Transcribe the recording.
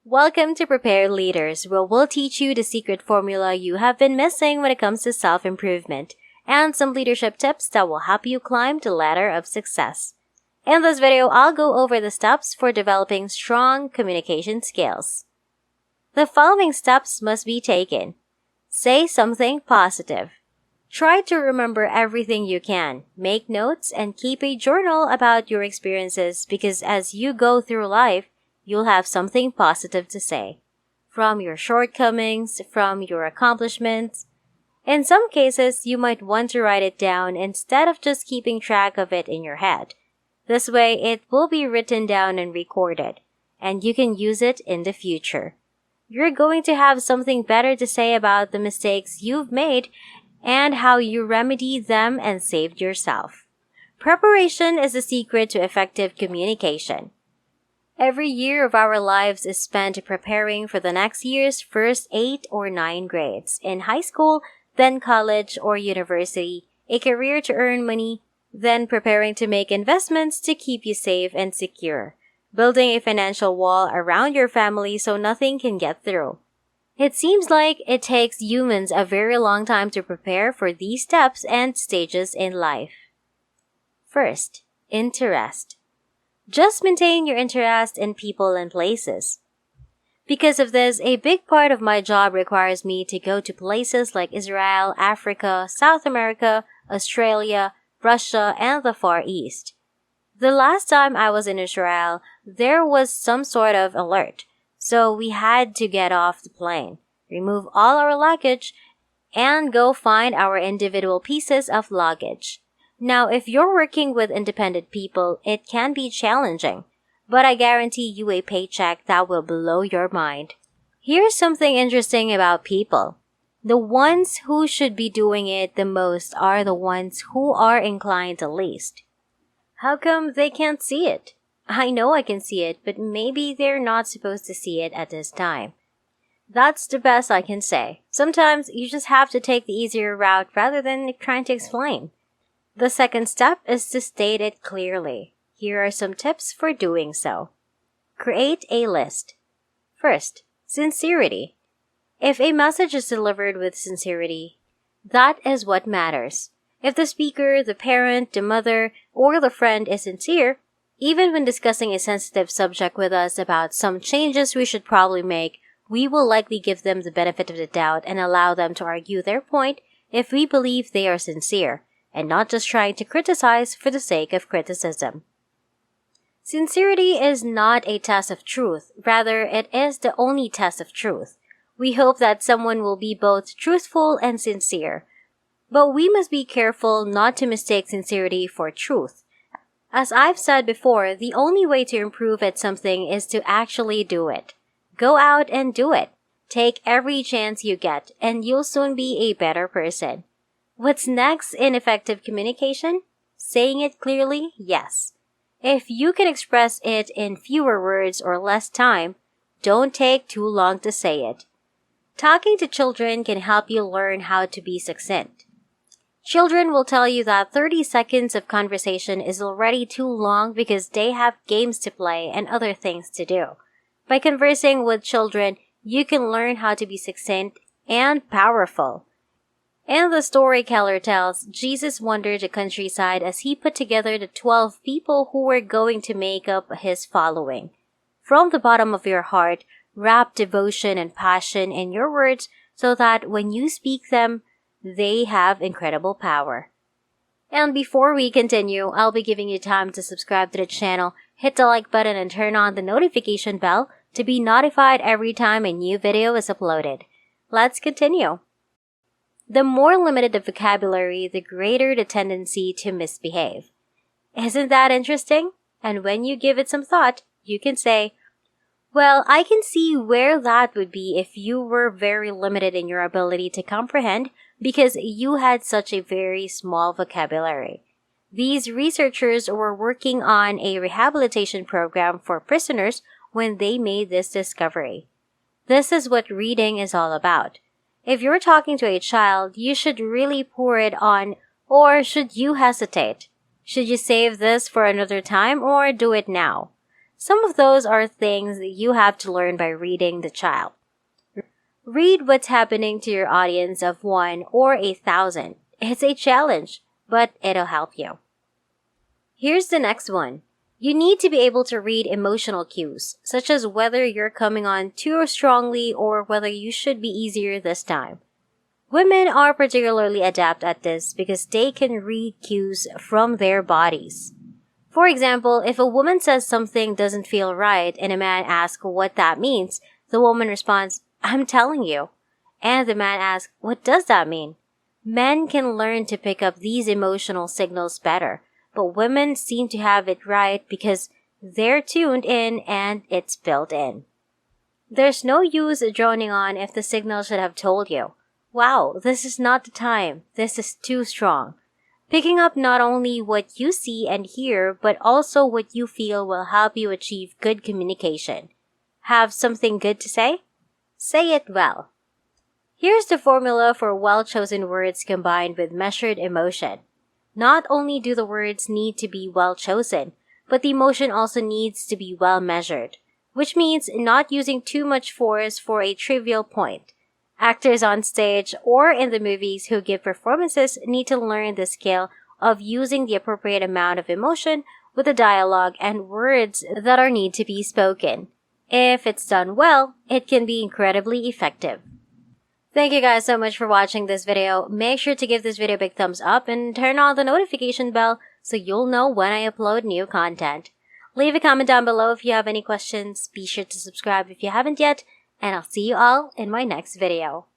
Welcome to Prepare Leaders, where we'll teach you the secret formula you have been missing when it comes to self-improvement, and some leadership tips that will help you climb the ladder of success. In this video, I'll go over the steps for developing strong communication skills. The following steps must be taken. Say something positive. Try to remember everything you can. Make notes and keep a journal about your experiences because as you go through life, you'll have something positive to say. From your shortcomings, from your accomplishments. In some cases, you might want to write it down instead of just keeping track of it in your head. This way, it will be written down and recorded, and you can use it in the future. You're going to have something better to say about the mistakes you've made and how you remedied them and saved yourself. Preparation is the secret to effective communication. Every year of our lives is spent preparing for the next year's first 8 or 9 grades in high school, then college or university, a career to earn money, then preparing to make investments to keep you safe and secure, building a financial wall around your family so nothing can get through. It seems like it takes humans a very long time to prepare for these steps and stages in life. First, interest. Just maintain your interest in people and places. Because of this, a big part of my job requires me to go to places like Israel, Africa, South America, Australia, Russia, and the Far East. The last time I was in Israel, there was some sort of alert, so we had to get off the plane, remove all our luggage, and go find our individual pieces of luggage. Now, if you're working with independent people, it can be challenging, but I guarantee you a paycheck that will blow your mind. Here's something interesting about people. The ones who should be doing it the most are the ones who are inclined the least. How come they can't see it? I know I can see it, but maybe they're not supposed to see it at this time. That's the best I can say. Sometimes you just have to take the easier route rather than trying to explain. The second step is to state it clearly. Here are some tips for doing so. Create a list. First, sincerity. If a message is delivered with sincerity, that is what matters. If the speaker, the parent, the mother, or the friend is sincere, even when discussing a sensitive subject with us about some changes we should probably make, we will likely give them the benefit of the doubt and allow them to argue their point if we believe they are sincere, and not just trying to criticize for the sake of criticism. Sincerity is not a test of truth, rather it is the only test of truth. We hope that someone will be both truthful and sincere. But we must be careful not to mistake sincerity for truth. As I've said before, the only way to improve at something is to actually do it. Go out and do it. Take every chance you get, and you'll soon be a better person. What's next in effective communication? Saying it clearly? Yes. If you can express it in fewer words or less time, don't take too long to say it. Talking to children can help you learn how to be succinct. Children will tell you that 30 seconds of conversation is already too long because they have games to play and other things to do. By conversing with children, you can learn how to be succinct and powerful. In the story Keller tells, Jesus wandered the countryside as he put together the 12 people who were going to make up his following. From the bottom of your heart, wrap devotion and passion in your words so that when you speak them, they have incredible power. And before we continue, I'll be giving you time to subscribe to the channel, hit the like button, and turn on the notification bell to be notified every time a new video is uploaded. Let's continue. The more limited the vocabulary, the greater the tendency to misbehave. Isn't that interesting? And when you give it some thought, you can say, well, I can see where that would be if you were very limited in your ability to comprehend because you had such a very small vocabulary. These researchers were working on a rehabilitation program for prisoners when they made this discovery. This is what reading is all about. If you're talking to a child, you should really pour it on, or should you hesitate? Should you save this for another time or do it now? Some of those are things that you have to learn by reading the child. Read what's happening to your audience of 1 or 1,000. It's a challenge, but it'll help you. Here's the next one. You need to be able to read emotional cues, such as whether you're coming on too strongly or whether you should be easier this time. Women are particularly adept at this because they can read cues from their bodies. For example, if a woman says something doesn't feel right and a man asks what that means, the woman responds, "I'm telling you." And the man asks, "What does that mean?" Men can learn to pick up these emotional signals better, but women seem to have it right because they're tuned in and it's built in. There's no use droning on if the signal should have told you, "Wow, this is not the time. This is too strong." Picking up not only what you see and hear, but also what you feel will help you achieve good communication. Have something good to say? Say it well. Here's the formula for well-chosen words combined with measured emotion. Not only do the words need to be well-chosen, but the emotion also needs to be well-measured, which means not using too much force for a trivial point. Actors on stage or in the movies who give performances need to learn the skill of using the appropriate amount of emotion with the dialogue and words that are need to be spoken. If it's done well, it can be incredibly effective. Thank you guys so much for watching this video. Make sure to give this video a big thumbs up and turn on the notification bell so you'll know when I upload new content. Leave a comment down below if you have any questions. Be sure to subscribe if you haven't yet, and I'll see you all in my next video.